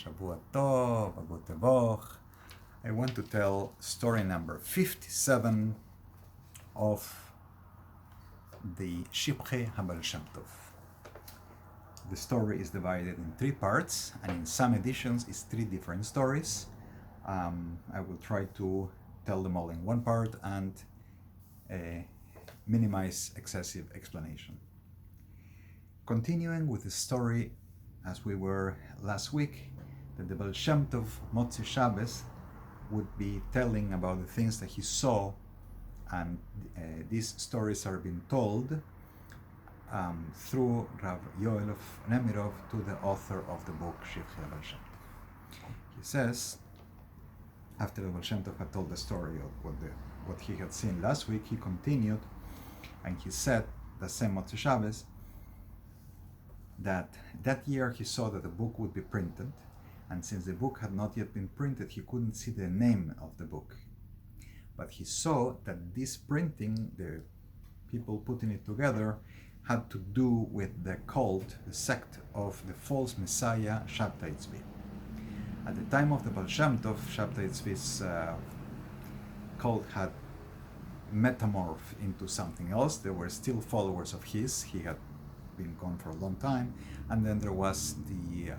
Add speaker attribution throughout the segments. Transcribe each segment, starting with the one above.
Speaker 1: Shavua Tov, Abu Tevoch. I want to tell story number 57 of the Shivchei haBaal Shem Tov. The story is divided in 3 parts, and in some editions it's 3 different stories. I will try to tell them all in one part and minimize excessive explanation. Continuing with the story as we were last week, that the Baal Shem Tov Motzi Shabbos would be telling about the things that he saw, and these stories are being told through Rav Yoel of Nemirov to the author of the book Shivchei Baal Shem Tov. He says, after the Baal Shem Tov had told the story of what he had seen last week, he continued and he said, the same Motzi Shabbos, that year he saw that the book would be printed, and since the book had not yet been printed, he couldn't see the name of the book. But he saw that this printing, the people putting it together, had to do with the cult, the sect of the false messiah Shabtai Tzvi. At the time of the Baal Shem Tov, Shabtai Tzvi's cult had metamorphed into something else. There were still followers of his. He had been gone for a long time, and then there was the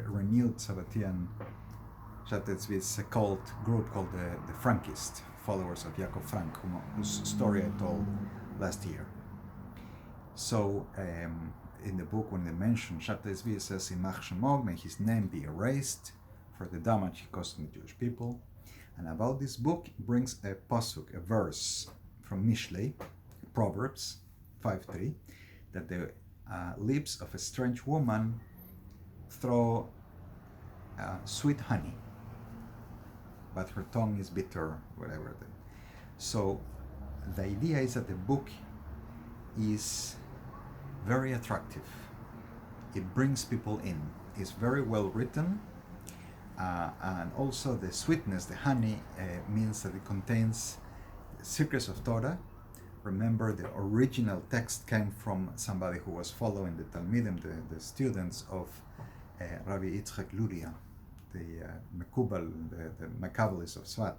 Speaker 1: renewed Sabbatian Shabtai Tzvi's cult group called the Frankist, followers of Yaakov Frank, whose story I told last year. So in the book, when they mention Shabtai Tzvi, it says, Imach Shemog, may his name be erased for the damage he caused to the Jewish people. And about this book brings a pasuk, a verse from Mishlei, Proverbs 5:3, that the lips of a strange woman throw sweet honey, but her tongue is bitter, whatever. So the idea is that the book is very attractive. It brings people in. It's very well written, and also the sweetness, the honey, means that it contains secrets of Torah. Remember, the original text came from somebody who was following the Talmidim, the students of Rabbi Yitzchak Luria, the Mekubal, the Makabalist of Tzvat.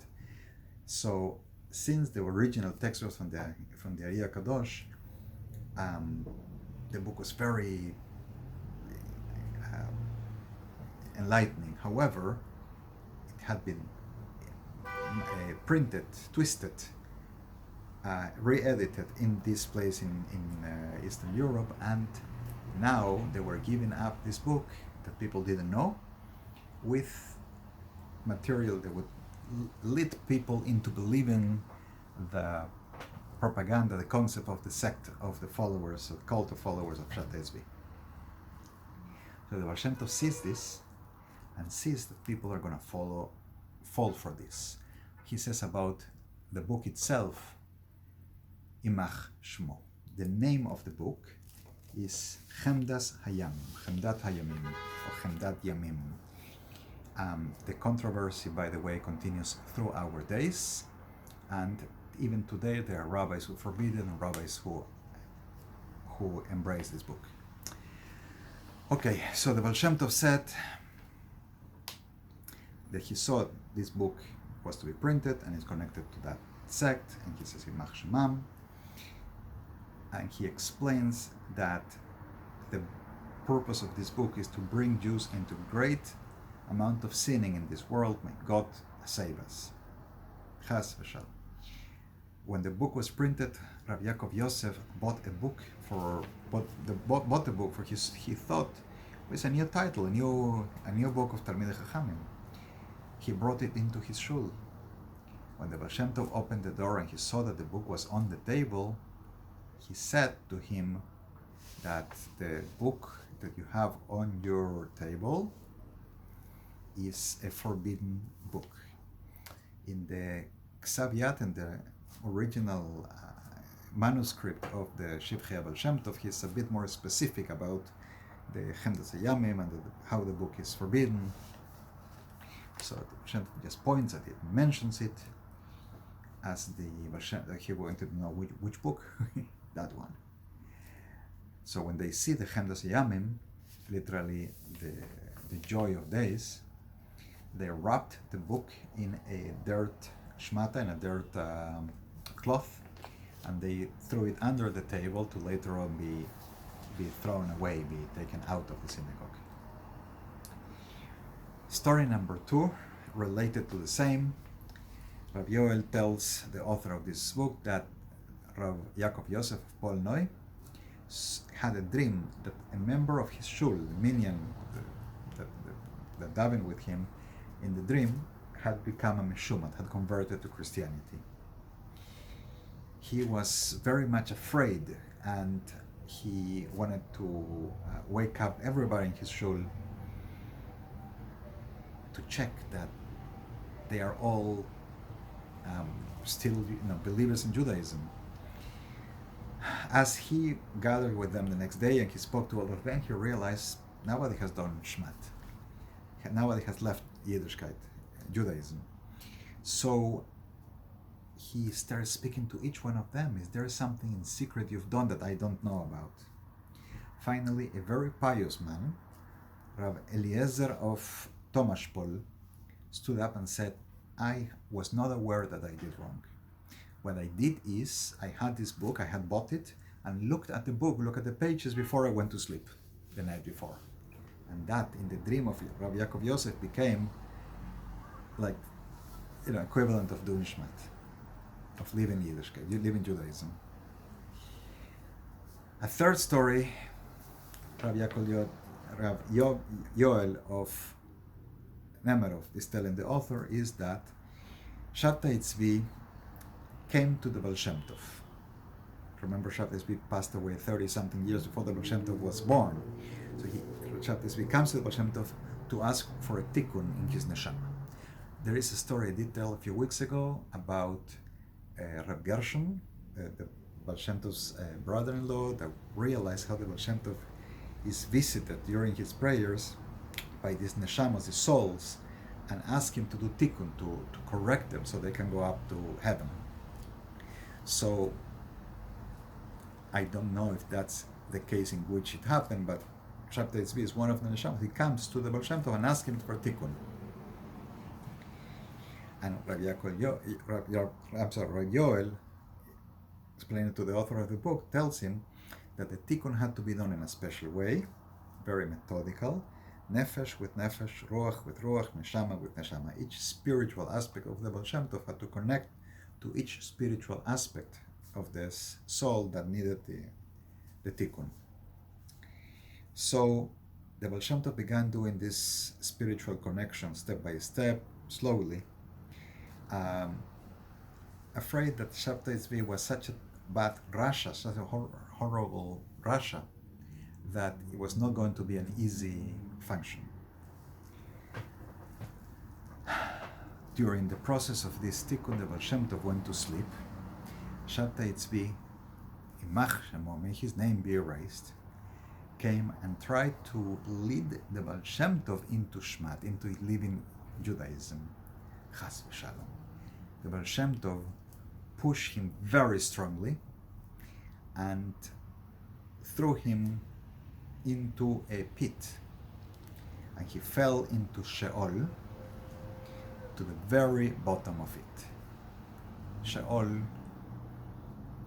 Speaker 1: So, since the original text was from the Ariyah Kadosh, the book was very enlightening. However, it had been printed, twisted, re-edited in this place in Eastern Europe, and now they were giving up this book that people didn't know with material that would lead people into believing the propaganda, the concept of the sect of the followers, of cult of followers of Shabtai Tzvi. So the Baal Shem Tov sees this and sees that people are going to fall for this. He says about the book itself, Imach Shmo. The name of the book is Chemdas Chemdat Hayamim, or Chemdat Yamim. The controversy, by the way, continues through our days, and even today there are rabbis who forbid it and rabbis who embrace this book. Okay, so the Baal Shem Tov said that he saw this book was to be printed and is connected to that sect, and he says Imach Shemam, and he explains that the purpose of this book is to bring Jews into great amount of sinning in this world. May God save us. Chas v'shalom. When the book was printed, Rav Yaakov Yosef bought a book for his. He thought it was a new title, a new book of Talmidei Chachamim. He brought it into his shul. When the Baal Shem Tov opened the door and he saw that the book was on the table, he said to him that the book that you have on your table is a forbidden book. In the Ksav Yad, in the original manuscript of the Shivchei Baal Shem Tov, he's a bit more specific about the Chemdas Hayamim and how the book is forbidden. So the Baal Shem Tov just points at it, mentions it, as the Baal Shem Tov, he wanted to know which book, that one. So when they see the Chemdas Hayamim, literally the joy of days, they wrapped the book in a dirt shmata, in a dirt cloth, and they threw it under the table to later on be thrown away, be taken out of the synagogue. Story number 2, related to the same. Rav Yoel tells the author of this book that Rav Yaakov Yosef of Polnoi had a dream that a member of his shul, the minyan that davened with him in the dream, had become a meshumat, had converted to Christianity. He was very much afraid, and he wanted to wake up everybody in his shul to check that they are all still believers in Judaism. As he gathered with them the next day and he spoke to all of them, he realized nobody has done Shmat. Nobody has left Yiddishkeit, Judaism. So he started speaking to each one of them. Is there something in secret you've done that I don't know about? Finally, a very pious man, Rav Eliezer of Tomashpol, stood up and said, I was not aware that I did wrong. What I did is, I had this book, I had bought it, and looked at the book, looked at the pages before I went to sleep the night before. And that, in the dream of Rav Yaakov Yosef, became like, equivalent of doing Shmat, of living Yiddishkeit, living Judaism. A third story, Rav Yoel of Nemerov is telling the author, is that Shabtai Tzvi came to the Baal Shem Tov. Remember, Shabtai Tzvi passed away 30-something years before the Baal Shem Tov was born. So Shabtai Tzvi comes to the Baal Shem Tov to ask for a tikkun in his neshama. There is a story I did tell a few weeks ago about Reb Gershon, the Baal Shem Tov's brother-in-law, that realized how the Baal Shem Tov is visited during his prayers by these neshamas, the souls, and ask him to do tikkun, to correct them so they can go up to heaven. So I don't know if that's the case in which it happened, but Shabtai Tzvi is one of the neshamas. He comes to the Baal Shem Tov and asks him for tikkun. And Rav Yoel, explaining to the author of the book, tells him that the tikkun had to be done in a special way, very methodical, nefesh with nefesh, ruach with ruach, neshama with neshama. Each spiritual aspect of the Baal Shem Tov had to connect to each spiritual aspect of this soul that needed the tikkun. So the Baal Shem Tov began doing this spiritual connection step by step, slowly, afraid that Shabtai Tzvi was such a bad rasha, such a horrible rasha, that it was not going to be an easy function. During the process of this tikkun, the Baal Shem Tov went to sleep. Shabtai Tzvi, Imach Shemo, may his name be erased, came and tried to lead the Baal Shem Tov into Shmat, into living Judaism. Chas v'shalom. The Baal Shem Tov pushed him very strongly and threw him into a pit, and he fell into Sheol, to the very bottom of it. Sheol,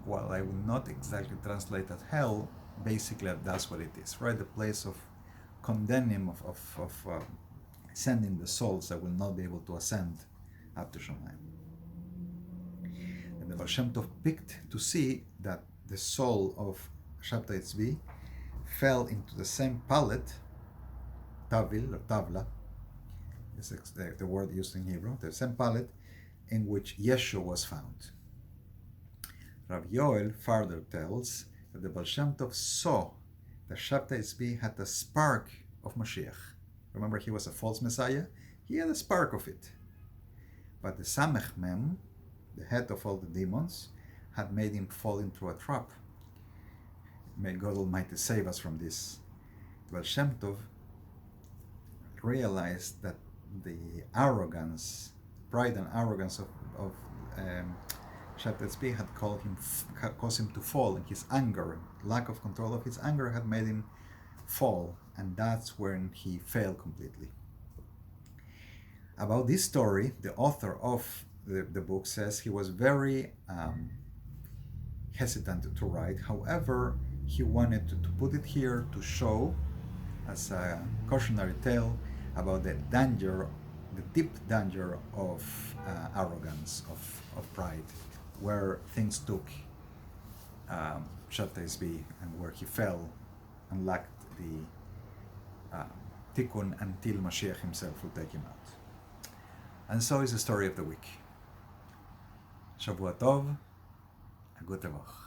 Speaker 1: well, I will not exactly translate as hell, basically that's what it is, right? The place of condemning, of sending the souls that will not be able to ascend up to Shemayim. And the Baal Shem Tov picked to see that the soul of Shabtai Tzvi fell into the same pallet, tavil or tavla, is the word used in Hebrew, the same pallet in which Yeshua was found. Rav Yoel further tells that the Baal Shem Tov saw that Shabtai Tzvi had a spark of Mashiach. Remember, he was a false Messiah? He had a spark of it. But the Samech Mem, the head of all the demons, had made him fall into a trap. May God Almighty save us from this. Baal Shem Tov realized that the arrogance, pride and arrogance of Shabtai Tzvi had caused him to fall, and his anger, lack of control of his anger, had made him fall, and that's when he failed completely. About this story, the author of the book says he was very hesitant to write. However, he wanted to put it here to show as a cautionary tale about the danger, the deep danger of arrogance, of pride, where things took Shabtai Tzvi and where he fell and lacked the tikkun until Mashiach himself will take him out. And so is the story of the week. Shavua Tov, a good Tevach.